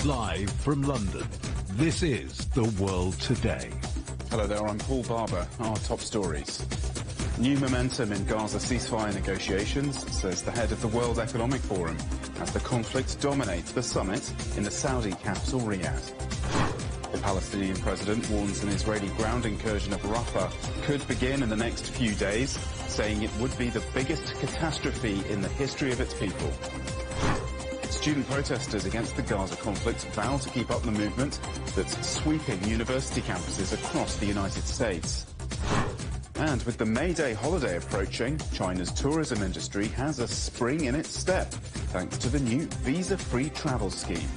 Live from London, this is The World Today. Hello there, I'm Paul Barber. Our top stories. New momentum in Gaza ceasefire negotiations, says the head of the World Economic Forum, as the conflict dominates the summit in the Saudi capital Riyadh. The Palestinian president warns an Israeli ground incursion of Rafah could begin in the next few days, saying it would be the biggest catastrophe in the history of its people. Student protesters against the Gaza conflict vow to keep up the movement that's sweeping university campuses across the United States. And with the May Day holiday approaching, China's tourism industry has a spring in its step, thanks to the new visa-free travel scheme.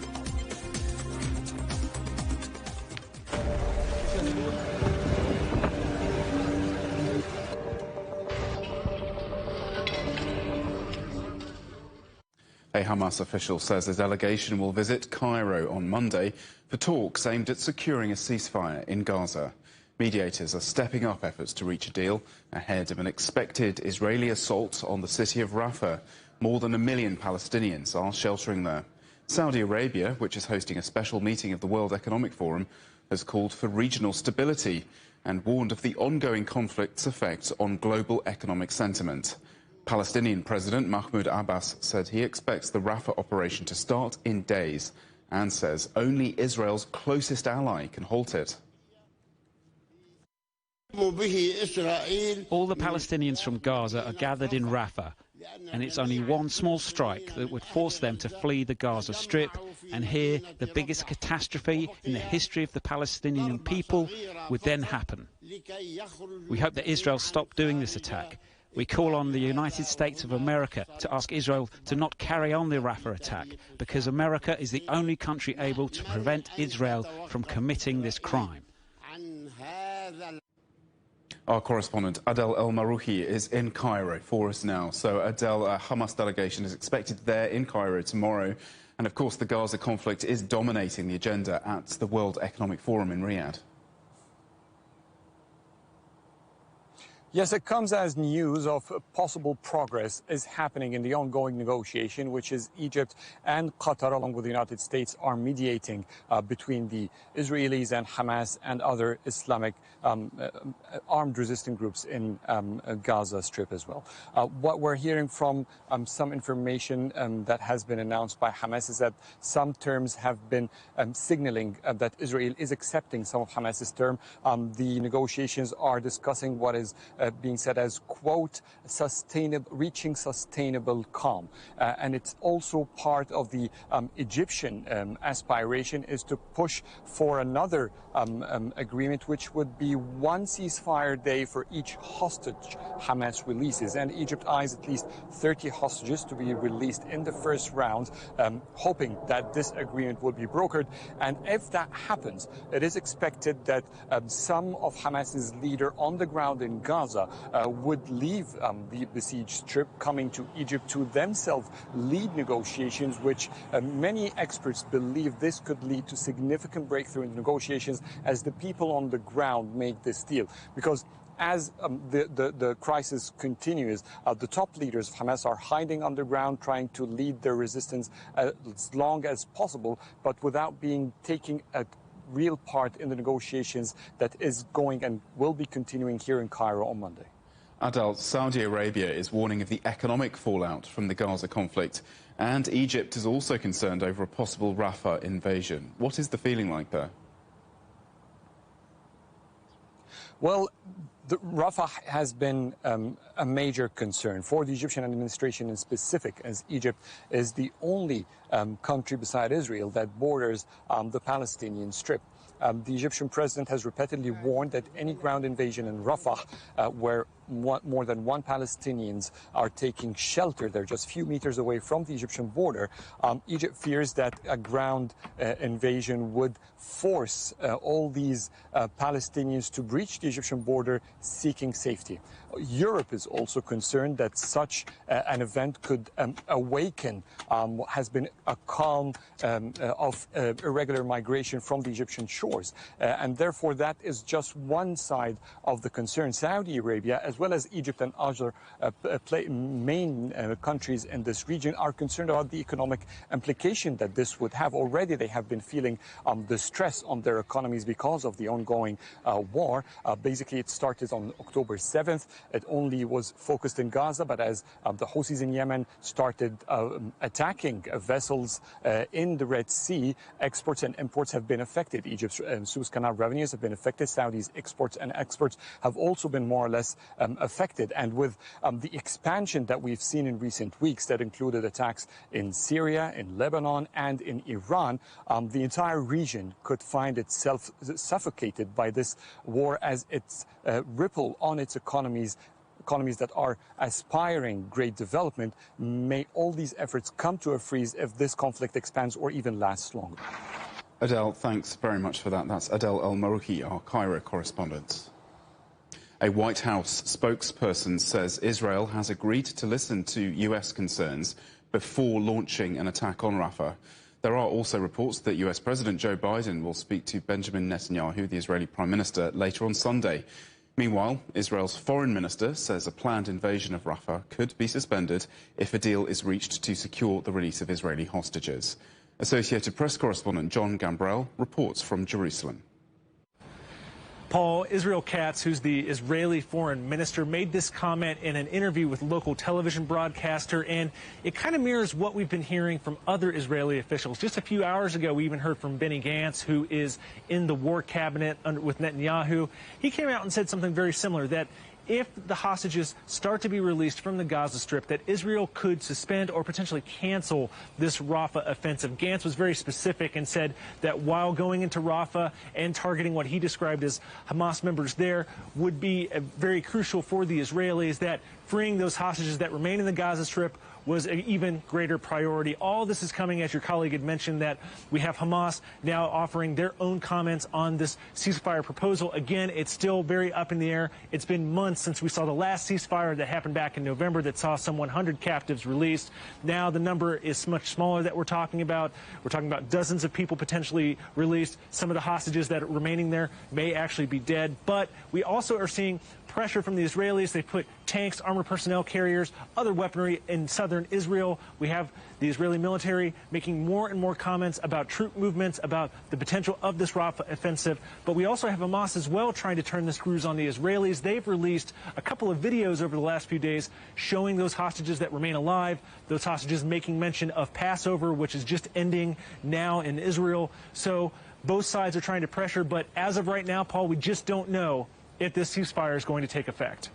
A Hamas official says a delegation will visit Cairo on Monday for talks aimed at securing a ceasefire in Gaza. Mediators are stepping up efforts to reach a deal ahead of an expected Israeli assault on the city of Rafah. More than 1 million Palestinians are sheltering there. Saudi Arabia, which is hosting a special meeting of the World Economic Forum, has called for regional stability and warned of the ongoing conflict's effects on global economic sentiment. Palestinian President Mahmoud Abbas said he expects the Rafah operation to start in days and says only Israel's closest ally can halt it. All the Palestinians from Gaza are gathered in Rafah, and it's only one small strike that would force them to flee the Gaza Strip, and here the biggest catastrophe in the history of the Palestinian people would then happen. We hope that Israel stops doing this attack. We call on the United States of America to ask Israel to not carry on the Rafah attack, because America is the only country able to prevent Israel from committing this crime. Our correspondent Adel El Marouhi is in Cairo for us now. So Adel, a Hamas delegation is expected there in Cairo tomorrow. And of course the Gaza conflict is dominating the agenda at the World Economic Forum in Riyadh. Yes, it comes as news of possible progress is happening in the ongoing negotiation, which is Egypt and Qatar, along with the United States, are mediating between the Israelis and Hamas and other Islamic armed resistant groups in Gaza Strip as well. What we're hearing from some information that has been announced by Hamas is that some terms have been signaling that Israel is accepting some of Hamas's terms. The negotiations are discussing what is being said as, quote, reaching sustainable calm. And it's also part of the Egyptian aspiration is to push for another agreement, which would be one ceasefire day for each hostage Hamas releases. And Egypt eyes at least 30 hostages to be released in the first round, hoping that this agreement will be brokered. And if that happens, it is expected that some of Hamas's leader on the ground in Gaza would leave the besieged strip, coming to Egypt to themselves lead negotiations, which many experts believe this could lead to significant breakthrough in negotiations as the people on the ground make this deal. Because as the crisis continues, the top leaders of Hamas are hiding underground, trying to lead their resistance as long as possible, but without taking a real part in the negotiations that is going and will be continuing here in Cairo on Monday. Adel, Saudi Arabia is warning of the economic fallout from the Gaza conflict, and Egypt is also concerned over a possible Rafah invasion. What is the feeling like there? Well, Rafah has been a major concern for the Egyptian administration in specific, as Egypt is the only country beside Israel that borders the Palestinian Strip. The Egyptian president has repeatedly warned that any ground invasion in Rafah, where more than 1 Palestinians are taking shelter, they're just a few meters away from the Egyptian border, Egypt fears that a ground invasion would force all these Palestinians to breach the Egyptian border seeking safety. Europe is also concerned that such an event could awaken what has been a calm of irregular migration from the Egyptian shores. And therefore, that is just one side of the concern. Saudi Arabia, as well as Egypt and other main countries in this region, are concerned about the economic implication that this would have. Already, they have been feeling the stress on their economies because of the ongoing war. Basically, it started on October 7th. It only was focused in Gaza, but as the Houthis in Yemen started attacking vessels in the Red Sea, exports and imports have been affected. Egypt's Suez Canal revenues have been affected. Saudi's exports and exports have also been more or less affected. And with the expansion that we've seen in recent weeks that included attacks in Syria, in Lebanon, and in Iran, the entire region could find itself suffocated by this war as its ripple on its economies that are aspiring great development. May all these efforts come to a freeze if this conflict expands or even lasts longer. Adel, thanks very much for that. That's Adel El-Marouki, our Cairo correspondent. A White House spokesperson says Israel has agreed to listen to US concerns before launching an attack on Rafah. There are also reports that US President Joe Biden will speak to Benjamin Netanyahu, the Israeli Prime Minister, later on Sunday. Meanwhile, Israel's foreign minister says a planned invasion of Rafah could be suspended if a deal is reached to secure the release of Israeli hostages. Associated Press correspondent John Gambrell reports from Jerusalem. Paul, Israel Katz, who's the Israeli foreign minister, made this comment in an interview with local television broadcaster, and it kind of mirrors what we've been hearing from other Israeli officials. Just a few hours ago, we even heard from Benny Gantz, who is in the war cabinet with Netanyahu. He came out and said something very similar, that if the hostages start to be released from the Gaza Strip, that Israel could suspend or potentially cancel this Rafah offensive. Gantz was very specific and said that while going into Rafah and targeting what he described as Hamas members there would be very crucial for the Israelis, that freeing those hostages that remain in the Gaza Strip was an even greater priority. All this is coming, as your colleague had mentioned, that we have Hamas now offering their own comments on this ceasefire proposal. Again, it's still very up in the air. It's been months since we saw the last ceasefire that happened back in November that saw some 100 captives released. Now the number is much smaller that we're talking about. We're talking about dozens of people potentially released. Some of the hostages that are remaining there may actually be dead. But we also are seeing pressure from the Israelis. They put tanks, armored personnel carriers, other weaponry in southern Israel. We have the Israeli military making more and more comments about troop movements, about the potential of this Rafah offensive. But we also have Hamas as well trying to turn the screws on the Israelis. They've released a couple of videos over the last few days showing those hostages that remain alive, those hostages making mention of Passover, which is just ending now in Israel. So both sides are trying to pressure. But as of right now, Paul, we just don't know if this ceasefire is going to take effect.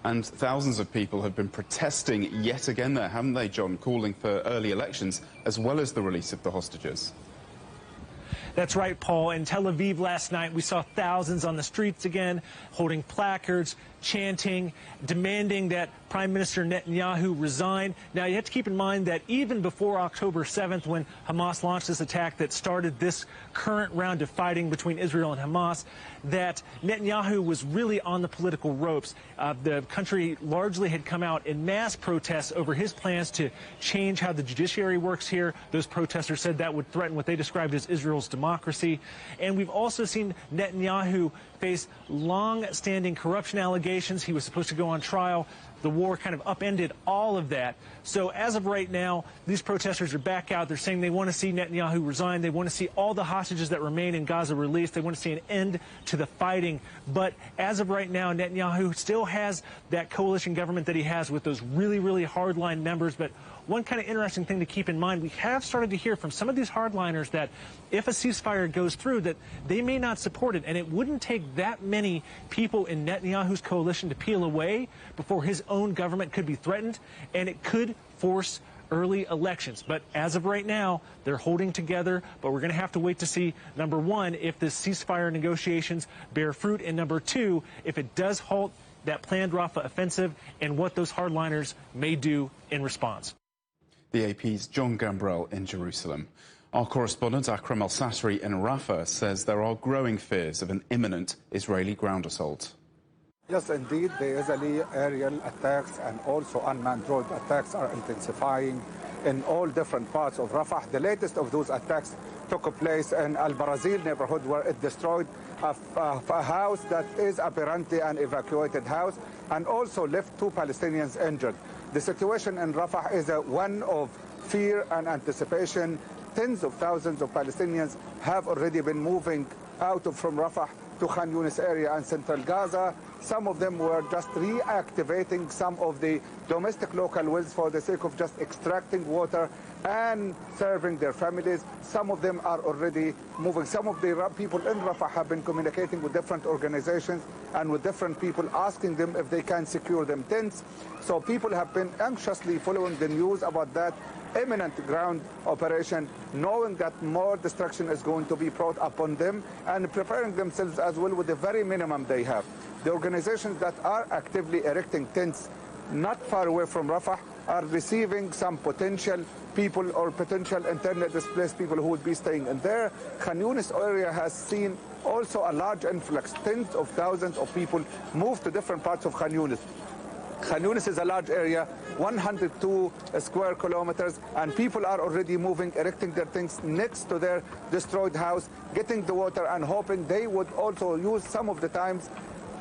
And thousands of people have been protesting yet again there, haven't they, John, calling for early elections as well as the release of the hostages? That's right, Paul. In Tel Aviv last night, we saw thousands on the streets again, holding placards, chanting, demanding that Prime Minister Netanyahu resign. Now, you have to keep in mind that even before October 7th, when Hamas launched this attack that started this current round of fighting between Israel and Hamas, that Netanyahu was really on the political ropes. The country largely had come out in mass protests over his plans to change how the judiciary works here. Those protesters said that would threaten what they described as Israel's democracy. And we've also seen Netanyahu face long-standing corruption allegations. He was supposed to go on trial. The war kind of upended all of that. So as of right now, these protesters are back out. They're saying they want to see Netanyahu resign. They want to see all the hostages that remain in Gaza released. They want to see an end to the fighting. But as of right now, Netanyahu still has that coalition government that he has with those really, really hardline members. But one kind of interesting thing to keep in mind, we have started to hear from some of these hardliners that if a ceasefire goes through, that they may not support it. And it wouldn't take that many people in Netanyahu's coalition to peel away before his own government could be threatened, and it could force early elections. But as of right now, they're holding together, but we're going to have to wait to see, number one, if the ceasefire negotiations bear fruit, and number two, if it does halt that planned Rafah offensive and what those hardliners may do in response. The AP's John Gambrell in Jerusalem. Our correspondent Akram Al-Satri in Rafah says there are growing fears of an imminent Israeli ground assault. Yes, indeed, the Israeli aerial attacks and also unmanned drone attacks are intensifying in all different parts of Rafah. The latest of those attacks took place in Al-Barazil neighborhood, where it destroyed a house that is apparently an evacuated house and also left 2 Palestinians injured. The situation in Rafah is one of fear and anticipation. Tens of thousands of Palestinians have already been moving out from Rafah to Khan Yunis area and central Gaza. Some of them were just reactivating some of the domestic local wells for the sake of just extracting water and serving their families. Some of them are already moving. Some of the people in Rafah have been communicating with different organizations and with different people, asking them if they can secure them tents. So people have been anxiously following the news about that imminent ground operation, knowing that more destruction is going to be brought upon them and preparing themselves as well with the very minimum they have. The organizations that are actively erecting tents not far away from Rafah are receiving some potential people or potential internally displaced people who would be staying in there. Khan Yunis area has seen also a large influx. Tens of thousands of people move to different parts of Khan Yunis. Khan Yunis is a large area, 102 square kilometers, and people are already moving, erecting their things next to their destroyed house, getting the water and hoping they would also use some of the times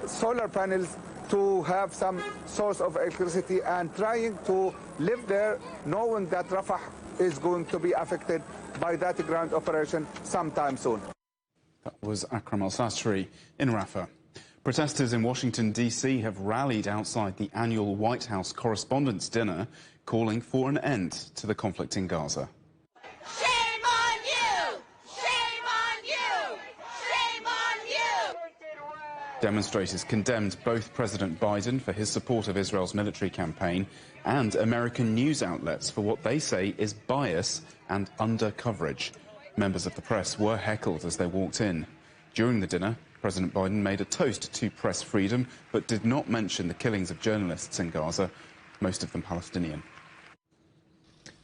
solar panels to have some source of electricity and trying to live there, knowing that Rafah is going to be affected by that ground operation sometime soon. That was Akram al-Sastri in Rafah. Protesters in Washington, D.C. have rallied outside the annual White House Correspondents' Dinner, calling for an end to the conflict in Gaza. Shame on you! Shame on you! Shame on you! Demonstrators condemned both President Biden for his support of Israel's military campaign and American news outlets for what they say is bias and under-coverage. Members of the press were heckled as they walked in. During the dinner, President Biden made a toast to press freedom, but did not mention the killings of journalists in Gaza, most of them Palestinian.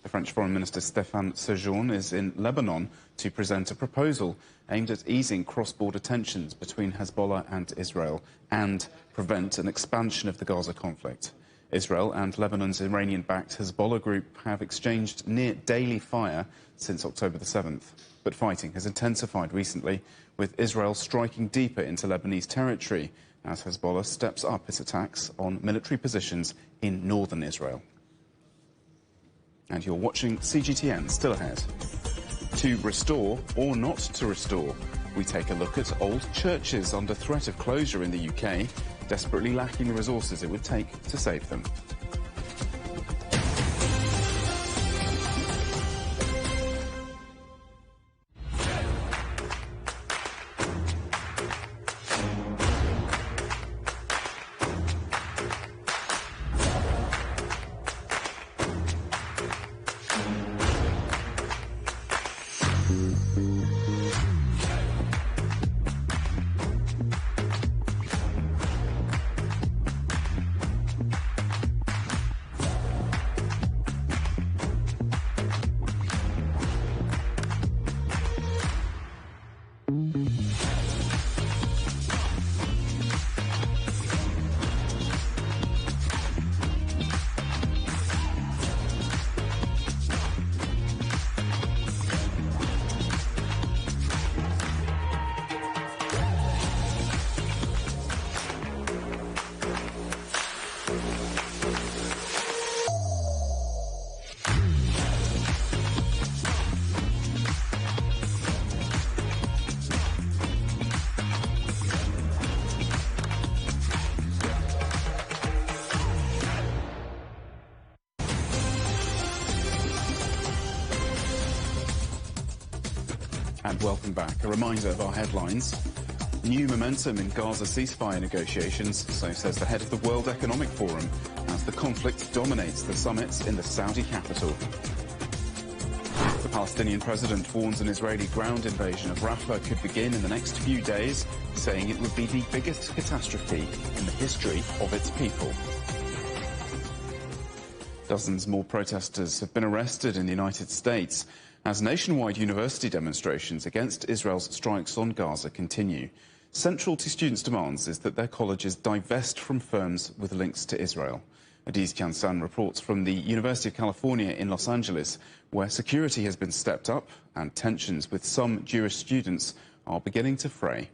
The French Foreign Minister Stéphane Séjourné is in Lebanon to present a proposal aimed at easing cross-border tensions between Hezbollah and Israel and prevent an expansion of the Gaza conflict. Israel and Lebanon's Iranian-backed Hezbollah group have exchanged near-daily fire since October the 7th. But fighting has intensified recently, with Israel striking deeper into Lebanese territory as Hezbollah steps up its attacks on military positions in northern Israel. And you're watching CGTN, still ahead. To restore or not to restore, we take a look at old churches under threat of closure in the UK, desperately lacking the resources it would take to save them. And welcome back. A reminder of our headlines. New momentum in Gaza ceasefire negotiations, so says the head of the World Economic Forum, as the conflict dominates the summits in the Saudi capital. The Palestinian president warns an Israeli ground invasion of Rafah could begin in the next few days, saying it would be the biggest catastrophe in the history of its people. Dozens more protesters have been arrested in the United States as nationwide university demonstrations against Israel's strikes on Gaza continue. Central to students' demands is that their colleges divest from firms with links to Israel. Adiz Kiansan reports from the University of California in Los Angeles, where security has been stepped up and tensions with some Jewish students are beginning to fray.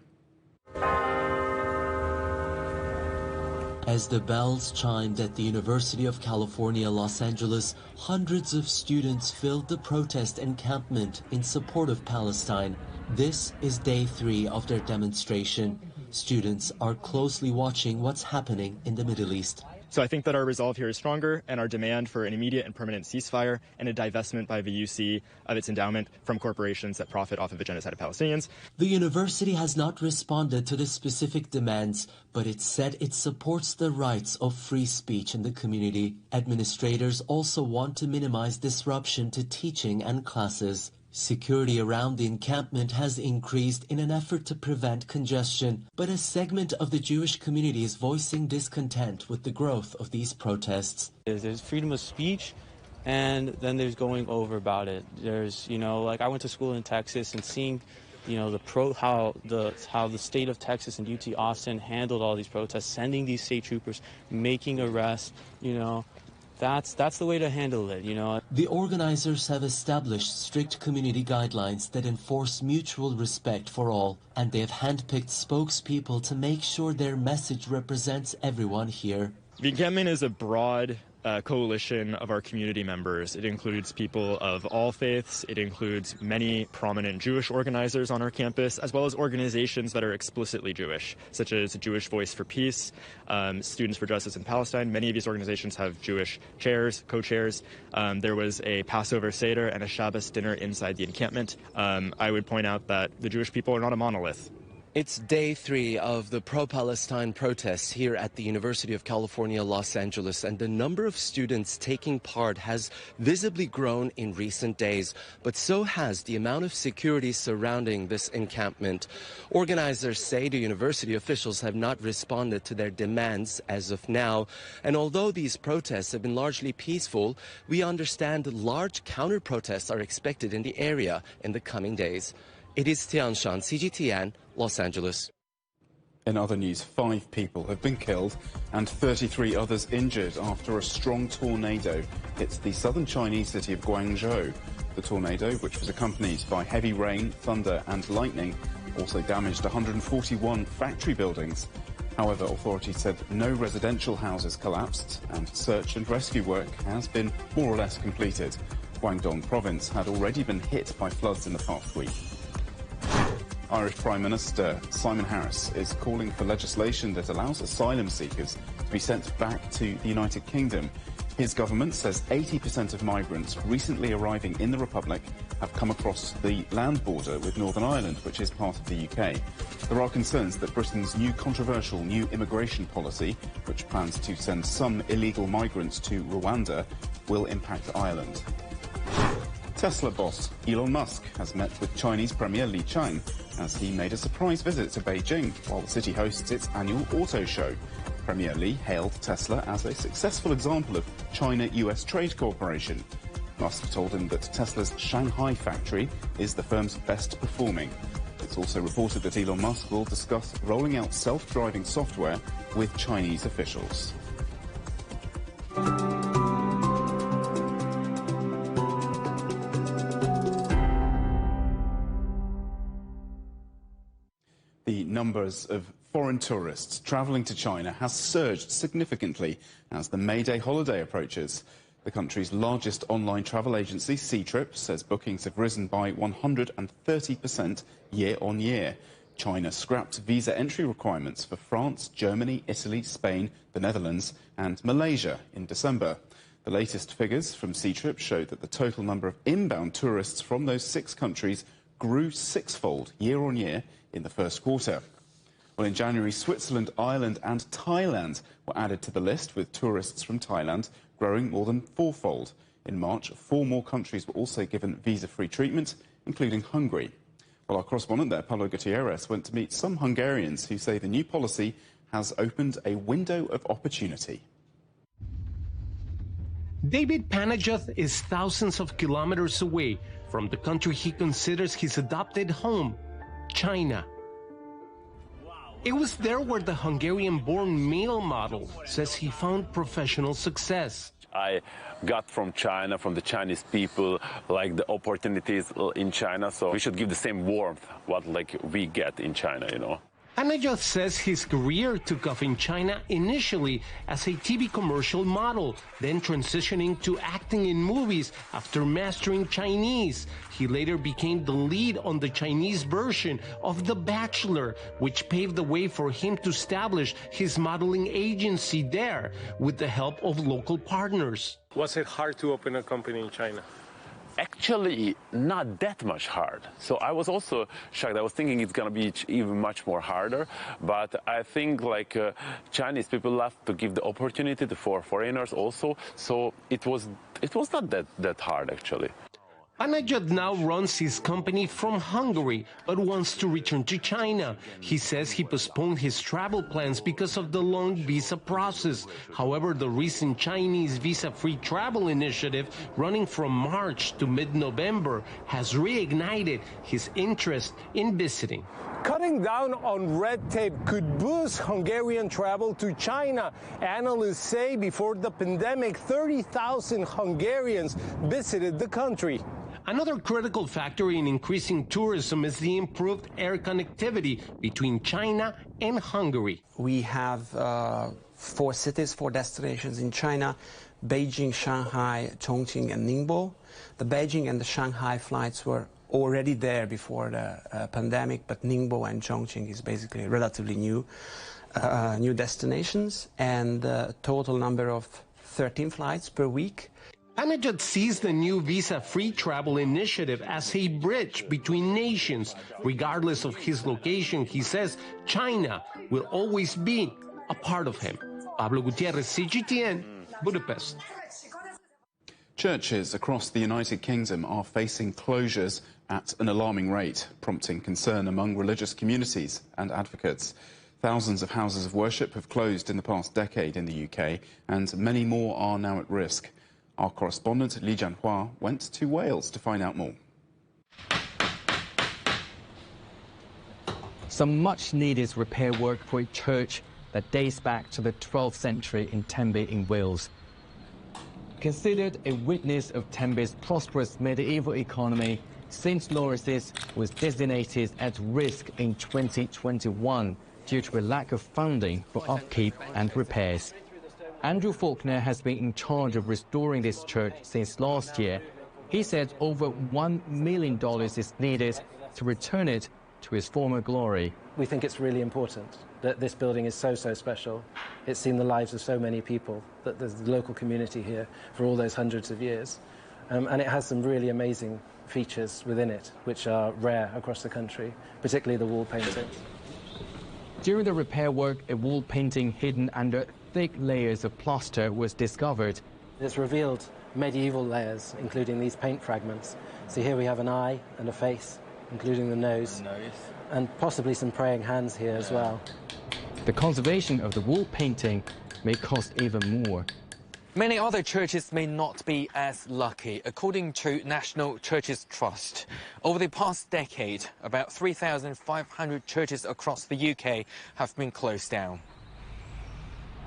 As the bells chimed at the University of California, Los Angeles, hundreds of students filled the protest encampment in support of Palestine. This is day 3 of their demonstration. Students are closely watching what's happening in the Middle East. So I think that our resolve here is stronger, and our demand for an immediate and permanent ceasefire and a divestment by the UC of its endowment from corporations that profit off of the genocide of Palestinians. The university has not responded to the specific demands, but it said it supports the rights of free speech in the community. Administrators also want to minimize disruption to teaching and classes. Security around the encampment has increased in an effort to prevent congestion, but a segment of the Jewish community is voicing discontent with the growth of these protests. There's freedom of speech, and then there's going over about it. There's, like I went to school in Texas, and seeing, how the state of Texas and UT Austin handled all these protests, sending these state troopers, making arrests, That's the way to handle it, The organizers have established strict community guidelines that enforce mutual respect for all, and they have handpicked spokespeople to make sure their message represents everyone here. The encampment is a broad coalition of our community members. It includes people of all faiths. It includes many prominent Jewish organizers on our campus, as well as organizations that are explicitly Jewish, such as Jewish Voice for Peace, Students for Justice in Palestine. Many of these organizations have Jewish chairs, co-chairs. There was a Passover Seder and a Shabbos dinner inside the encampment. I would point out that the Jewish people are not a monolith. It's day 3 of the pro-Palestine protests here at the University of California, Los Angeles, and the number of students taking part has visibly grown in recent days, but so has the amount of security surrounding this encampment. Organizers say the university officials have not responded to their demands as of now, and although these protests have been largely peaceful, we understand large counter-protests are expected in the area in the coming days. It is Tianshan, CGTN, Los Angeles. In other news, 5 people have been killed and 33 others injured after a strong tornado hit the southern Chinese city of Guangzhou. The tornado, which was accompanied by heavy rain, thunder and lightning, also damaged 141 factory buildings. However, authorities said no residential houses collapsed and search and rescue work has been more or less completed. Guangdong province had already been hit by floods in the past week. Irish Prime Minister Simon Harris is calling for legislation that allows asylum seekers to be sent back to the United Kingdom. His government says 80% of migrants recently arriving in the Republic have come across the land border with Northern Ireland, which is part of the UK. There are concerns that Britain's controversial new immigration policy, which plans to send some illegal migrants to Rwanda, will impact Ireland. Tesla boss Elon Musk has met with Chinese Premier Li Qiang as he made a surprise visit to Beijing while the city hosts its annual auto show. Premier Li hailed Tesla as a successful example of China-US trade cooperation. Musk told him that Tesla's Shanghai factory is the firm's best performing. It's also reported that Elon Musk will discuss rolling out self-driving software with Chinese officials. The numbers of foreign tourists travelling to China has surged significantly as the May Day holiday approaches. The country's largest online travel agency, Ctrip, says bookings have risen by 130% year-on-year. China scrapped visa entry requirements for France, Germany, Italy, Spain, the Netherlands and Malaysia in December. The latest figures from Ctrip show that the total number of inbound tourists from those 6 countries grew 6-fold year-on-year in the first quarter. Well, in January, Switzerland, Ireland and Thailand were added to the list, with tourists from Thailand growing more than 4-fold. In March, 4 more countries were also given visa-free treatment, including Hungary. Well, our correspondent there, Paulo Gutierrez, went to meet some Hungarians who say the new policy has opened a window of opportunity. David Panajoth is thousands of kilometers away from the country he considers his adopted home, China. It was there where the Hungarian-born male model says he found professional success. I got from China, from the Chinese people, like the opportunities in China, so we should give the same warmth what like we get in China, you know. Anajat says his career took off in China initially as a TV commercial model, then transitioning to acting in movies after mastering Chinese. He later became the lead on the Chinese version of The Bachelor, which paved the way for him to establish his modeling agency there with the help of local partners. Was it hard to open a company in China? Actually, not that much hard. So I was also shocked. I was thinking it's going to be even much more harder. But I think like Chinese people love to give the opportunity for foreigners also. So it was not that hard actually. Anajat now runs his company from Hungary, but wants to return to China. He says he postponed his travel plans because of the long visa process. However, the recent Chinese visa-free travel initiative, running from March to mid-November, has reignited his interest in visiting. Cutting down on red tape could boost Hungarian travel to China. Analysts say before the pandemic, 30,000 Hungarians visited the country. Another critical factor in increasing tourism is the improved air connectivity between China and Hungary. We have 4 cities, 4 destinations in China: Beijing, Shanghai, Chongqing, and Ningbo. The Beijing and the Shanghai flights were already there before the pandemic, but Ningbo and Chongqing is basically relatively new destinations, and a total number of 13 flights per week. Anajat sees the new visa-free travel initiative as a bridge between nations. Regardless of his location, he says China will always be a part of him. Pablo Gutierrez, CGTN, Budapest. Churches across the United Kingdom are facing closures at an alarming rate, prompting concern among religious communities and advocates. Thousands of houses of worship have closed in the past decade in the UK, and many more are now at risk. Our correspondent Li Jianhua went to Wales to find out more. Some much-needed repair work for a church that dates back to the 12th century in Tenby in Wales. Considered a witness of Tenby's prosperous medieval economy, St. Lawrence's was designated at risk in 2021 due to a lack of funding for upkeep and repairs. Andrew Faulkner has been in charge of restoring this church since last year. He said over $1 million is needed to return it to its former glory. We think it's really important that this building is so special. It's seen the lives of so many people, that there's the local community here for all those hundreds of years. And it has some really amazing features within it, which are rare across the country, particularly the wall painting. During the repair work, a wall painting hidden under thick layers of plaster was discovered. It's revealed medieval layers, including these paint fragments. So here we have an eye and a face, including the nose, and possibly some praying hands here as well. The conservation of the wall painting may cost even more. Many other churches may not be as lucky. According to National Churches Trust, over the past decade, about 3,500 churches across the UK have been closed down.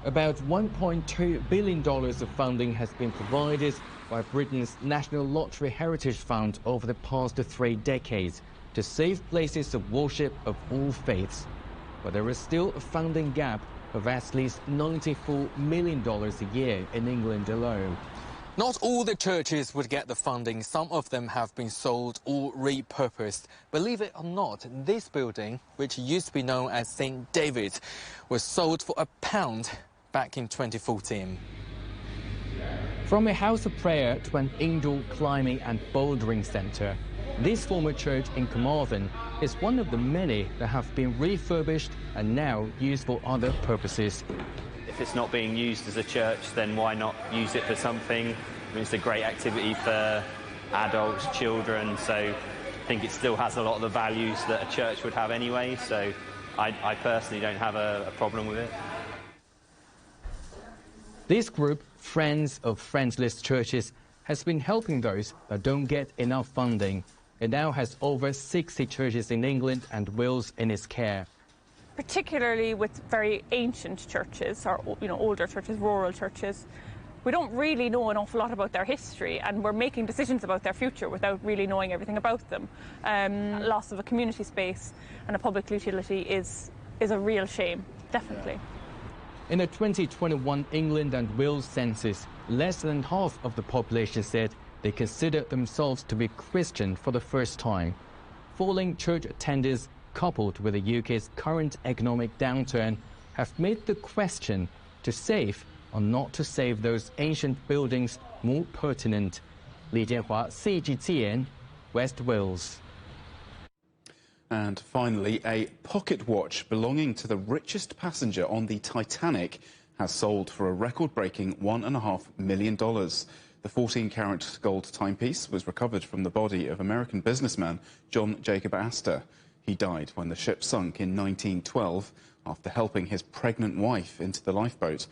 About $1.2 billion of funding has been provided by Britain's National Lottery Heritage Fund over the past 3 decades to save places of worship of all faiths. But there is still a funding gap of at least $94 million a year in England alone. Not all the churches would get the funding. Some of them have been sold or repurposed. Believe it or not, this building, which used to be known as St. David's, was sold for £1 back in 2014. From a house of prayer to an indoor climbing and bouldering centre, this former church in Carmarthen is one of the many that have been refurbished and now used for other purposes. If it's not being used as a church, then why not use it for something? I mean, it's a great activity for adults, children, so I think it still has a lot of the values that a church would have anyway, so I personally don't have a problem with it. This group, Friends of Friendless Churches, has been helping those that don't get enough funding. It now has over 60 churches in England and Wales in its care. particularly with very ancient churches, or older churches, rural churches, we don't really know an awful lot about their history, and we're making decisions about their future without really knowing everything about them. Loss of a community space and a public utility is a real shame, definitely. In the 2021 England and Wales census, less than half of the population said they considered themselves to be Christian for the first time. Falling church attendance, coupled with the UK's current economic downturn, have made the question to save or not to save those ancient buildings more pertinent. Li Jianhua, CGTN, West Wales. And finally, a pocket watch belonging to the richest passenger on the Titanic has sold for a record-breaking $1.5 million. The 14-carat gold timepiece was recovered from the body of American businessman John Jacob Astor. He died when the ship sunk in 1912 after helping his pregnant wife into the lifeboat.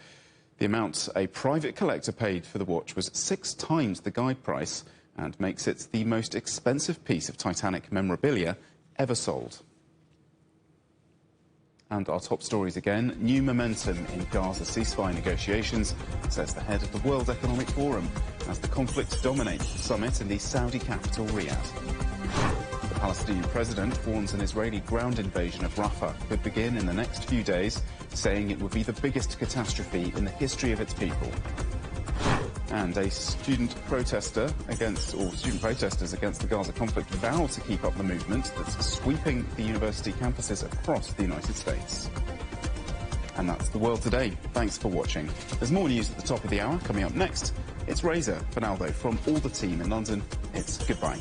The amount a private collector paid for the watch was 6 times the guide price and makes it the most expensive piece of Titanic memorabilia ever sold. And our top stories again. New momentum in Gaza ceasefire negotiations, says the head of the World Economic Forum, as the conflict dominates the summit in the Saudi capital Riyadh. The Palestinian president warns an Israeli ground invasion of Rafah could begin in the next few days, saying it would be the biggest catastrophe in the history of its people. And a student protesters against the Gaza conflict vow to keep up the movement that's sweeping the university campuses across the United States. And that's The World Today. Thanks for watching. There's more news at the top of the hour coming up next. It's Reza Finaldo from all the team in London. It's goodbye.